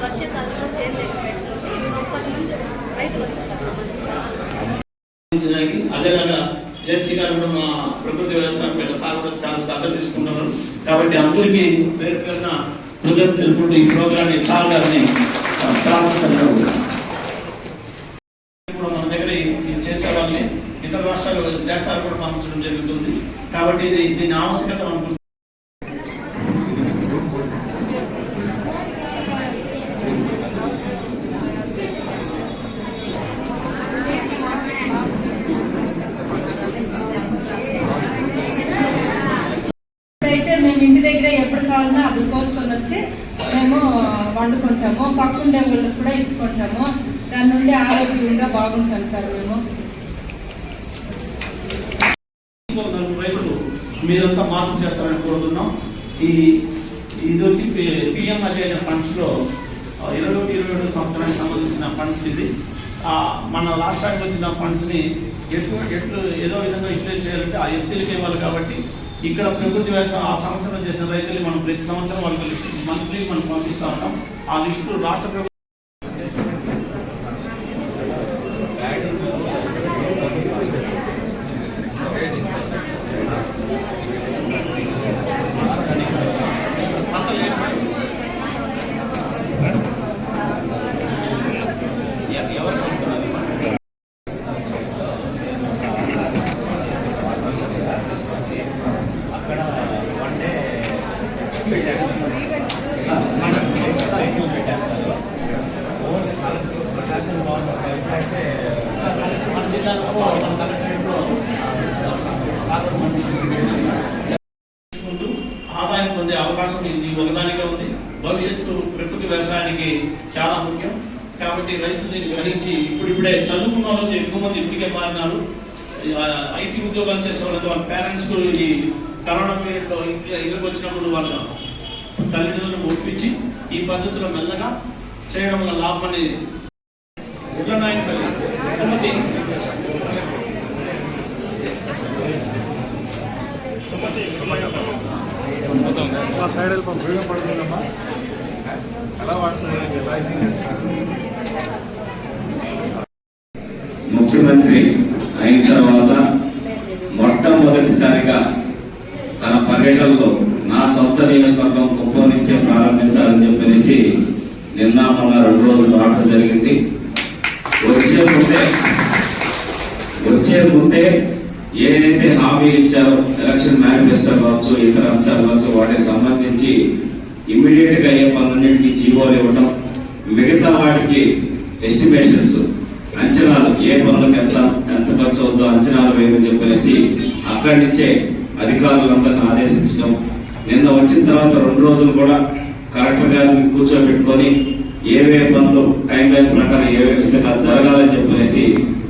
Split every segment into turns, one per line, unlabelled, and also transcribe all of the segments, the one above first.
వర్షాకాలంలో
అదేలాగా జేసీ గారు కూడా మా ప్రకృతి వ్యవసాయం పైన సార్ కూడా చాలా శ్రద్ధ తీసుకుంటున్నారు. కాబట్టి అందరికీ పేరు పేరున కృతజ్ఞతలు తెలుపుకుంటూ ఈ ప్రోగ్రాన్ని సార్ గారిని ఇప్పుడు మన దగ్గర చేసే వాళ్ళని ఇతర రాష్ట్రాలు దేశాలు కూడా పంపించడం జరుగుతుంది. కాబట్టి దీని ఆవశ్యకత అనుకుంటున్నాం.
మేము ఇంటి దగ్గర ఎప్పుడు కావాలన్నా అవి కోసుకొని వచ్చి మేము వండుకుంటాము, పక్కుండే వాళ్ళకి కూడా ఇచ్చుకుంటాము. దాని నుండి ఆరోగ్యంగా బాగుంటాం సార్. మేము
రైతులు మీరంతా మార్పు చేస్తారని కోరుతున్నాం. ఇది వచ్చి పిఎం అజయ్ ఫండ్స్ లో 21-22 సంవత్సరానికి సంబంధించిన ఫండ్స్. ఇది మన రాష్ట్రానికి వచ్చిన ఫండ్స్ ని ఎట్లు ఏదో విధంగా యూటిలైజ్ చేయాలంటే ఆ ఎస్సీలకి ఇవ్వాలి. కాబట్టి ఇక్కడ ప్రకృతి వ్యవసాయం ఆ సంవత్సరం చేసిన రైతులు మనం ప్రతి సంవత్సరం వాళ్ళకి లిస్టు మంత్లీ మనం పంపిస్తూ ఉంటాం. ఆ లిస్టు రాష్ట్ర ప్రభుత్వం ఆదాయం పొందే అవకాశం ఇది ఒకదానిగా ఉంది. భవిష్యత్తు ప్రకృతి వ్యవసాయానికి చాలా ముఖ్యం. కాబట్టి రైతులు దీన్ని గ్రహించి ఇప్పుడిప్పుడే చదువుకున్న వాళ్ళు ఎక్కువ మంది ఇప్పటికే మారినారు. ఐటీ ఉద్యోగాలు చేసే వాళ్ళతో వాళ్ళ పేరెంట్స్ ఈ కరోనా పీరియడ్లో ఇళ్ళకి వచ్చినప్పుడు వాళ్ళ తల్లిదండ్రులను ఒప్పించి ఈ పద్ధతిలో మెల్లగా చేయడం వల్ల లాభాన్ని
ముఖ్యమంత్రి అయిన తర్వాత మొట్టమొదటిసారిగా తన పర్యటనలో నా సొంత నియోజకవర్గం కుప్పం నుంచే ప్రారంభించాలని చెప్పనేసి నిన్న మొన్న 2 రోజులు రావడం జరిగింది. వచ్చే ముందే ఏదైతే హామీలు ఇచ్చారో ఎలక్షన్ మేనిఫెస్టో కావచ్చు, ఇతర అంశాలు కావచ్చు, వాటికి సంబంధించి ఇమ్మీడియట్ గా అయ్యే పనులన్నింటినీ జీవోలు ఇవ్వడం, మిగతా వాటికి ఎస్టిమేషన్స్ అంచనాలు ఏ పనులకు ఎంత ఖర్చు అవుతుందో అంచనాలు వేయమని చెప్పనేసి అక్కడి నుంచే అధికారులందరినీ ఆదేశించడం. నిన్న వచ్చిన తర్వాత 2 రోజులు కూడా కలెక్టర్ గారిని కూర్చోబెట్టుకొని ఏవే పనులు టైం లైన్ ప్రకారం ఏ విధంగా జరగాలని చెప్పనేసి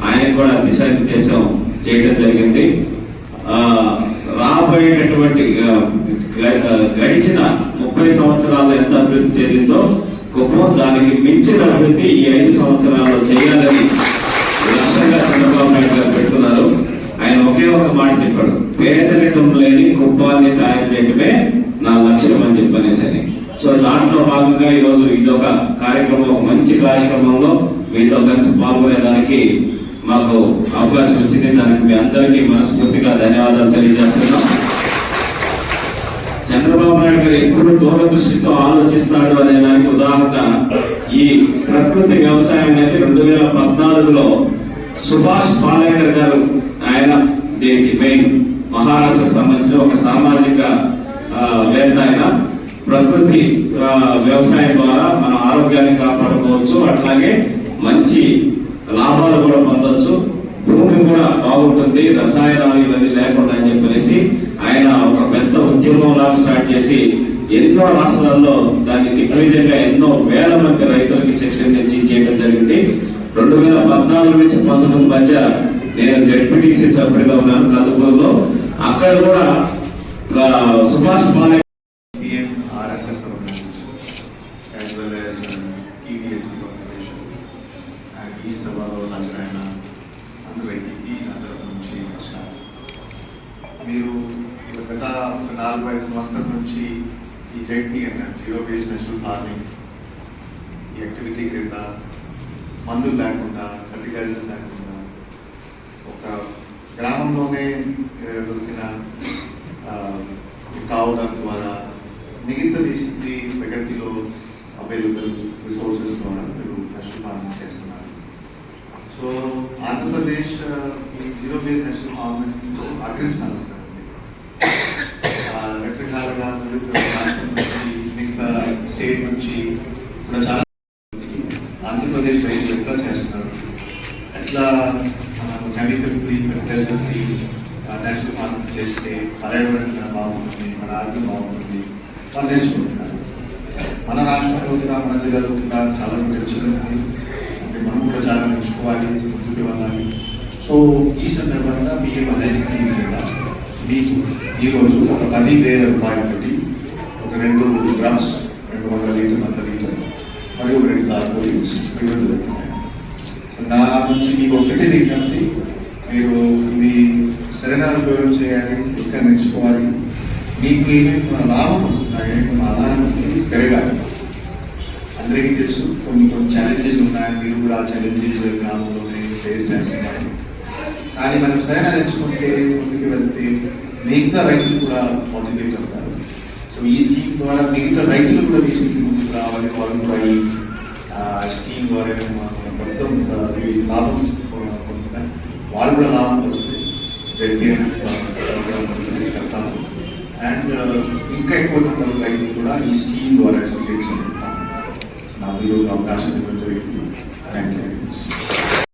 ఆయనకు కూడా దిశానిర్దేశం చేయడం జరిగింది. రాబోయేటటువంటి గడిచిన 30 సంవత్సరాల్లో ఎంత అభివృద్ధి చెందిందో కుప్పం దానికి మించిన అభివృద్ధి ఈ 5 సంవత్సరాల్లో చేయాలని లక్ష్యంగా చంద్రబాబు నాయుడు గారు పెట్టుకున్నారు. ఆయన ఒకే ఒక మాట చెప్పాడు, పేదరికం లేని కుప్పాన్ని తయారు చేయడమే నా లక్ష్యం అని చెప్పనేసి. సో దాంట్లో భాగంగా ఈరోజు ఇదొక కార్యక్రమం, ఒక మంచి కార్యక్రమంలో మీతో కలిసి పాల్గొనేదానికి మాకు అవకాశం వచ్చింది. దానికి మీ అందరికీ మనస్ఫూర్తిగా ధన్యవాదాలు తెలియజేస్తున్నాం. చంద్రబాబు నాయుడు గారు ఎప్పుడు దూరదృష్టితో ఆలోచిస్తాడు అనే దానికి ఉదాహరణ ఈ ప్రకృతి వ్యవసాయం అనేది 2014లో సుభాష్ పాలేకర్ గారు, ఆయన దీనికి మెయిన్ మహారాష్ట్రకు సంబంధించిన ఒక సామాజిక వేత్త. ఆయన ప్రకృతి వ్యవసాయం ద్వారా మన ఆరోగ్యాన్ని కాపాడుకోవచ్చు, అట్లాగే మంచి లాభాలు కూడా పొందొచ్చు, భూమి కూడా బాగుంటుంది, రసాయనాలు ఇవన్నీ లేకుండా అని చెప్పనేసి ఆయన ఒక పెద్ద ఉద్యమం లాగా స్టార్ట్ చేసి ఎన్నో రాష్ట్రాల్లో దాన్ని దిగ్విజయంగా ఎన్నో వేల మంది రైతులకి శిక్షణ చేయడం జరిగింది. 2014 నుంచి 19 మధ్య నేను జెడ్పీటీసీ సభ్యుడిగా ఉన్నాను కదుపూర్లో. అక్కడ కూడా సుభాష్ పాలేకర్
ఈ సభలో హాజరైన అందరికీ నా తరఫు నుంచి నమస్కారం. మీరు గత 4-5 సంవత్సరాల నుంచి ఈ జెడ్పీఎన్ జీరో బేస్ నేచురల్ ఫార్మింగ్ ఈ యాక్టివిటీ క్రింద మందులు లేకుండా ఫర్టిలైజర్స్ లేకుండా ఒక గ్రామంలోనే దొరికిన కావుల ద్వారా మిగతా బేసిక్లీ ప్రగతిలో అవైలబుల్ రిసోర్సెస్ ద్వారా మీరు నేచురల్ ఫార్మింగ్ చేస్తున్నారు. సో ఆంధ్రప్రదేశ్ ఈ జీరో బేస్ నేచురల్ ఫార్మింగ్లో అగ్రస్థానంలో ఉంది. రకరకాలుగా మిగతా స్టేట్ నుంచి కూడా చాలా ఆంధ్రప్రదేశ్ రైతులు ఎట్లా చేస్తున్నారు, ఎట్లా chemical free fertilizer free natural farming చేస్తే పర్యావరణం బాగుంటుంది, మన ఆరోగ్యం బాగుంటుంది, వాళ్ళు నేర్చుకుంటున్నారు. మన రాష్ట్రంలో కూడా మన జిల్లాలో కూడా చాలా చర్చలు అంటే మనం కూడా చాలా నేర్చుకోవాలి, ముందుకు వెళ్ళాలి. సో ఈ సందర్భంగా మీకు అదే స్కీమ్ మీద మీకు ఈరోజు ఒక 10,000 రూపాయలతోటి ఒక 2 డ్రమ్స్ 200 లీటర్ 100 లీటర్ మరియు 2 తార్పోలిన్స్ ఇవ్వడం జరుగుతున్నాయి. సో నా నుంచి మీకు ఒకటి విజ్ఞప్తి, మీరు ఇది సరైన ఉపయోగం చేయాలి, ఇంకా నేర్చుకోవాలి. మీకు ఏమేమి లాభం వస్తున్నాయి, మన ఆధారం పెరగాలి. అందరికీ తెలుసు కొన్ని ఛాలెంజెస్ ఉన్నాయి, మీరు కూడా ఛాలెంజెస్ గ్రామంలోనే ఫేస్ చేస్తున్నారు. కానీ మనం సరైన తెచ్చుకుంటే ముందుకు వెళ్తే మిగతా రైతులు కూడా మోటివేట్ అవుతారు. సో ఈ స్కీమ్ ద్వారా మిగతా రైతులు కూడా తీసుకుని ముందుకు రావాలి. వాళ్ళు కూడా ఈ స్కీమ్ ద్వారా మొత్తం లాభం పొందుతారు, వాళ్ళు కూడా లాభం వస్తుంది. జడ్పీఎన్ తీసుకెళ్తాము అండ్ ఇంకా ఎక్కువ నెంబర్ రైతులు కూడా ఈ స్కీమ్ ద్వారా అసోసియేట్స్ అవుతారు. నాకు ఈరోజు అవకాశం ఇవ్వడం జరిగింది. Thank you.